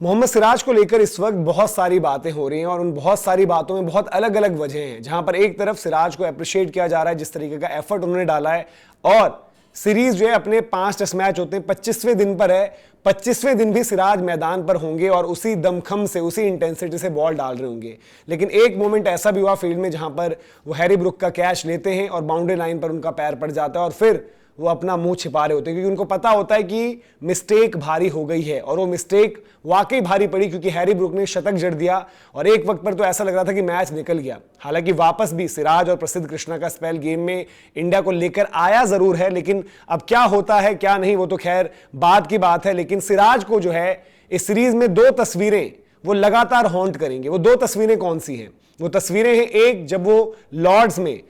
मोहम्मद सिराज को लेकर इस वक्त बहुत सारी बातें हो रही हैं और उन बहुत सारी बातों में बहुत अलग अलग वजह हैं। जहां पर एक तरफ सिराज को अप्रिशिएट किया जा रहा है जिस तरीके का एफर्ट उन्होंने डाला है, और सीरीज जो है अपने 5 टेस्ट मैच होते हैं 25वें दिन पर है, 25वें दिन भी सिराज मैदान पर होंगे और उसी दमखम से उसी इंटेंसिटी से बॉल डाल रहे होंगे। लेकिन एक मोमेंट ऐसा भी हुआ फील्ड में जहां पर वो हैरी ब्रुक का कैच लेते हैं और बाउंड्री लाइन पर उनका पैर पड़ जाता है और फिर वो अपना मुंह छिपा रहे होते हैं क्योंकि उनको पता होता है कि मिस्टेक भारी हो गई है। और वो मिस्टेक वाकई भारी पड़ी क्योंकि हैरी ब्रुक ने शतक जड़ दिया और एक वक्त पर तो ऐसा लग रहा था कि मैच निकल गया। हालांकि वापस भी सिराज और प्रसिद्ध कृष्णा का स्पेल गेम में इंडिया को लेकर आया जरूर है, लेकिन अब क्या होता है क्या नहीं वो तो खैर बाद की बात है। लेकिन सिराज को जो है इस सीरीज में 2 तस्वीरें वो लगातार हॉन्ट करेंगे। वो 2 तस्वीरें कौन सी हैं? वो तस्वीरें हैं, एक जब वो लॉर्ड्स में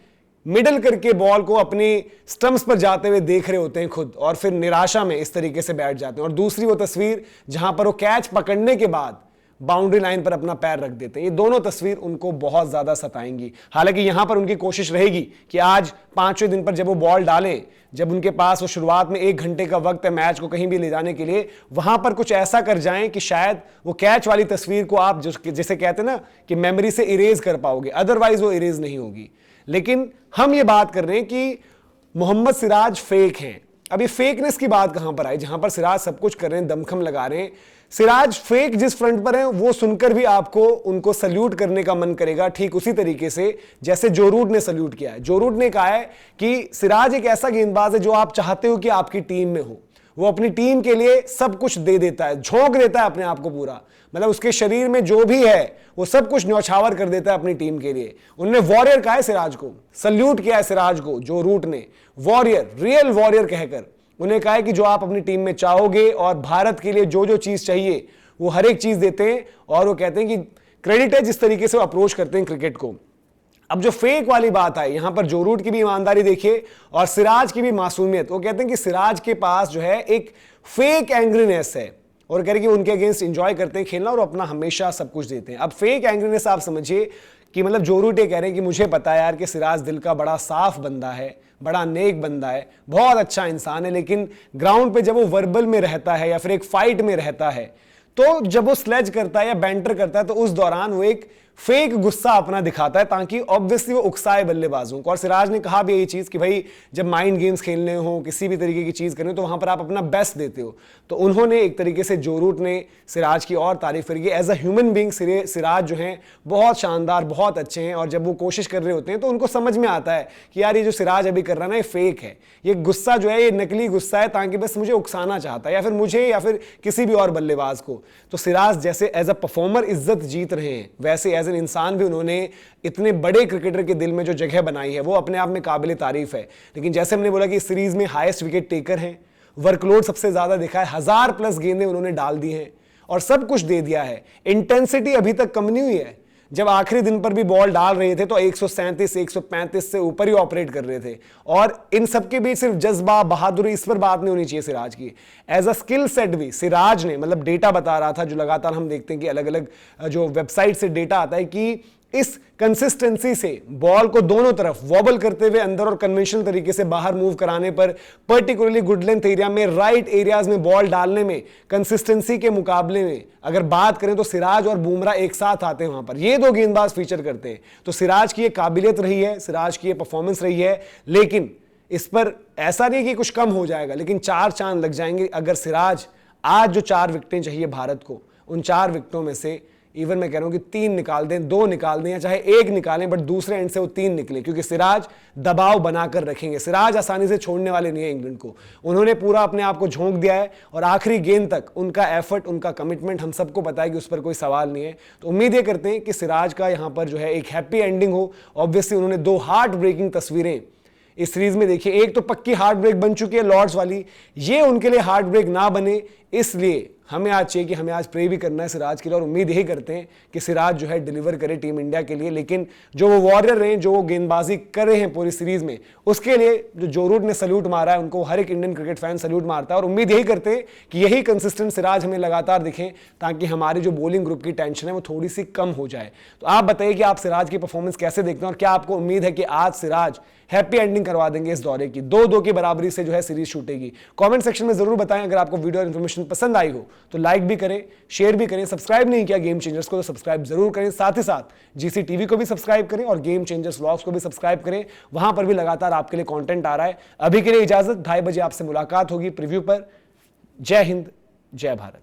मिडल करके बॉल को अपनी स्टंप्स पर जाते हुए देख रहे होते हैं खुद और फिर निराशा में इस तरीके से बैठ जाते हैं, और दूसरी वो तस्वीर जहां पर वो कैच पकड़ने के बाद बाउंड्री लाइन पर अपना पैर रख देते हैं। ये दोनों तस्वीर उनको बहुत ज्यादा सताएंगी। हालांकि यहां पर उनकी कोशिश रहेगी कि आज 5वें दिन पर जब वो बॉल डालें, जब उनके पास वो शुरुआत में 1 घंटे का वक्त है मैच को कहीं भी ले जाने के लिए, वहां पर कुछ ऐसा कर जाएं कि शायद वो कैच वाली तस्वीर को आप जैसे कहते हैं ना कि मेमोरी से इरेज कर पाओगे, अदरवाइज वो इरेज नहीं होगी। लेकिन हम ये बात कर रहे हैं कि मोहम्मद सिराज फेक हैं। अभी फेकनेस की बात कहां पर आई? जहां पर सिराज सब कुछ कर रहे हैं, दमखम लगा रहे हैं, सिराज फेक जिस फ्रंट पर हैं वो सुनकर भी आपको उनको सल्यूट करने का मन करेगा, ठीक उसी तरीके से जैसे जो रूट ने सल्यूट किया है। जो रूट ने कहा है कि सिराज एक ऐसा गेंदबाज है जो आप चाहते हो कि आपकी टीम में हो। वो अपनी टीम के लिए सब कुछ दे देता है, झोंक देता है अपने आप को पूरा, मतलब उसके शरीर में जो भी है वो सब कुछ न्यौछावर कर देता है अपनी टीम के लिए। उन्होंने वॉरियर कहा है सिराज को, सल्यूट किया है सिराज को जो रूट ने, वॉरियर, रियल वॉरियर कहकर उन्हें कहा है कि जो आप अपनी टीम में चाहोगे और भारत के लिए जो जो चीज चाहिए वो हर एक चीज देते हैं। और वो कहते हैं कि क्रेडिट है जिस तरीके से वो अप्रोच करते हैं क्रिकेट को। अब जो फेक वाली बात है, यहां पर जो रूट की भी ईमानदारी देखिए और सिराज की भी मासूमियत। वो कहते हैं कि सिराज के पास जो है एक फेक एंग्रीनेस है और कह रहे कि उनके अगेंस्ट एंजॉय करते हैं खेलना और अपना हमेशा सब कुछ देते हैं। अब फेक एंग्रीनेस आप समझिए कि मतलब जो रूट ये कह रहे हैं कि मुझे पता है यार कि सिराज दिल का बड़ा साफ बंदा है, बड़ा नेक बंदा है, बहुत अच्छा इंसान है, लेकिन ग्राउंड पे जब वो वर्बल में रहता है या फिर एक फाइट में रहता है तो जब वो स्लेज करता है या बैंटर करता है तो उस दौरान वो एक फेक गुस्सा अपना दिखाता है ताकि ऑब्वियसली वो उकसाए बल्लेबाजों को। और सिराज ने कहा भी यही चीज कि भाई जब माइंड गेम्स खेलने हो, किसी भी तरीके की चीज करनी हो तो वहां पर आप अपना बेस्ट देते हो। तो उन्होंने एक तरीके से जो रूट ने सिराज की और तारीफ करी। As a human being Siraj जो हैं बहुत शानदार, बहुत अच्छे हैं, और जब वो कोशिश कर रहे होते हैं तो उनको समझ में आता है कि यार ये जो सिराज अभी कर रहा है ना ये फेक है, ये गुस्सा जो है ये नकली गुस्सा है ताकि बस मुझे उकसाना चाहता है या फिर मुझे या फिर किसी भी और बल्लेबाज को। तो सिराज जैसे एज अ परफॉर्मर इज्जत जीत रहे हैं वैसे एज एन इंसान भी उन्होंने इतने बड़े क्रिकेटर के दिल में जो जगह बनाई है वो अपने आप में काबिल तारीफ है। लेकिन जैसे हमने बोला कि इस सीरीज में हाईएस्ट विकेट टेकर हैं, वर्कलोड सबसे ज्यादा देखा है, 1000+ गेंदें उन्होंने डाल दी हैं और सब कुछ दे दिया है। इंटेंसिटी अभी तक कम नहीं हुई है। जब आखिरी दिन पर भी बॉल डाल रहे थे तो 137 135 से ऊपर ही ऑपरेट कर रहे थे। और इन सबके बीच सिर्फ जज्बा, बहादुरी, इस पर बात नहीं होनी चाहिए सिराज की। एज अ स्किल सेट भी सिराज ने, मतलब डेटा बता रहा था जो लगातार हम देखते हैं कि अलग अलग जो वेबसाइट से डेटा आता है कि इस कंसिस्टेंसी से बॉल को दोनों तरफ वॉबल करते हुए अंदर और कन्वेंशनल तरीके से बाहर मूव कराने पर, पर्टिकुलरली गुड लेंथ एरिया में, राइट एरियाज में बॉल डालने में कंसिस्टेंसी के मुकाबले में अगर बात करें तो सिराज और बुमराह एक साथ आते हैं वहां पर, ये 2 गेंदबाज फीचर करते हैं। तो सिराज की ये काबिलियत रही है, सिराज की ये परफॉर्मेंस रही है। लेकिन इस पर ऐसा नहीं कि कुछ कम हो जाएगा, लेकिन 4 चांद लग जाएंगे अगर सिराज आज जो 4 विकेटें चाहिए भारत को, उन 4 विकेटों में से इवन मैं कह रहा हूं कि 3 निकाल दें, 2 निकाल दें या चाहे 1 निकालें, बट दूसरे एंड से वो 3 निकले क्योंकि सिराज दबाव बनाकर रखेंगे। सिराज आसानी से छोड़ने वाले नहीं है इंग्लैंड को। उन्होंने पूरा अपने आप को झोंक दिया है और आखिरी गेंद तक उनका एफर्ट, उनका कमिटमेंट हम सबको पता है कि उस पर कोई सवाल नहीं है। तो उम्मीद ये करते हैं कि सिराज का यहां पर जो है एक हैप्पी एंडिंग हो। ऑब्वियसली उन्होंने 2 हार्ट ब्रेकिंग तस्वीरें इस सीरीज में देखिए, एक तो पक्की हार्ट ब्रेक बन चुकी है लॉर्ड्स वाली, ये उनके लिए हार्ट ब्रेक ना बने, इसलिए हमें आज चाहिए कि हमें आज प्रे भी करना है सिराज के लिए और उम्मीद यही करते हैं कि सिराज जो है डिलीवर करे टीम इंडिया के लिए। लेकिन जो वो वॉरियर रहे, जो वो गेंदबाजी कर रहे हैं पूरी सीरीज में, उसके लिए जो रूट ने सल्यूट मारा है उनको हर एक इंडियन क्रिकेट फैन सल्यूट मारता है। और उम्मीद यही करते हैं कि यही कंसिस्टेंट सिराज हमें लगातार दिखें ताकि हमारी जो बॉलिंग ग्रुप की टेंशन है वो थोड़ी सी कम हो जाए। तो आप बताइए कि आप सिराज की परफॉर्मेंस कैसे देखते हैं और क्या आपको उम्मीद है कि आज सिराज हैप्पी एंडिंग करवा देंगे इस दौरे की, 2-2 की बराबरी से जो है सीरीज छूटेगी? कमेंट सेक्शन में जरूर बताएं। अगर आपको वीडियो और इन्फॉर्मेशन इन्फॉर्मेशन पसंद आई हो तो लाइक भी करें, शेयर भी करें। सब्सक्राइब नहीं किया गेम चेंजर्स को तो सब्सक्राइब जरूर करें। साथ ही साथ जीसी टीवी को भी सब्सक्राइब करें और गेम चेंजर्स व्लॉग्स को भी सब्सक्राइब करें, वहां पर भी लगातार आपके लिए कंटेंट आ रहा है। अभी के लिए इजाजत, 2:30 बजे आपसे मुलाकात होगी प्रीव्यू पर। जय हिंद, जय भारत।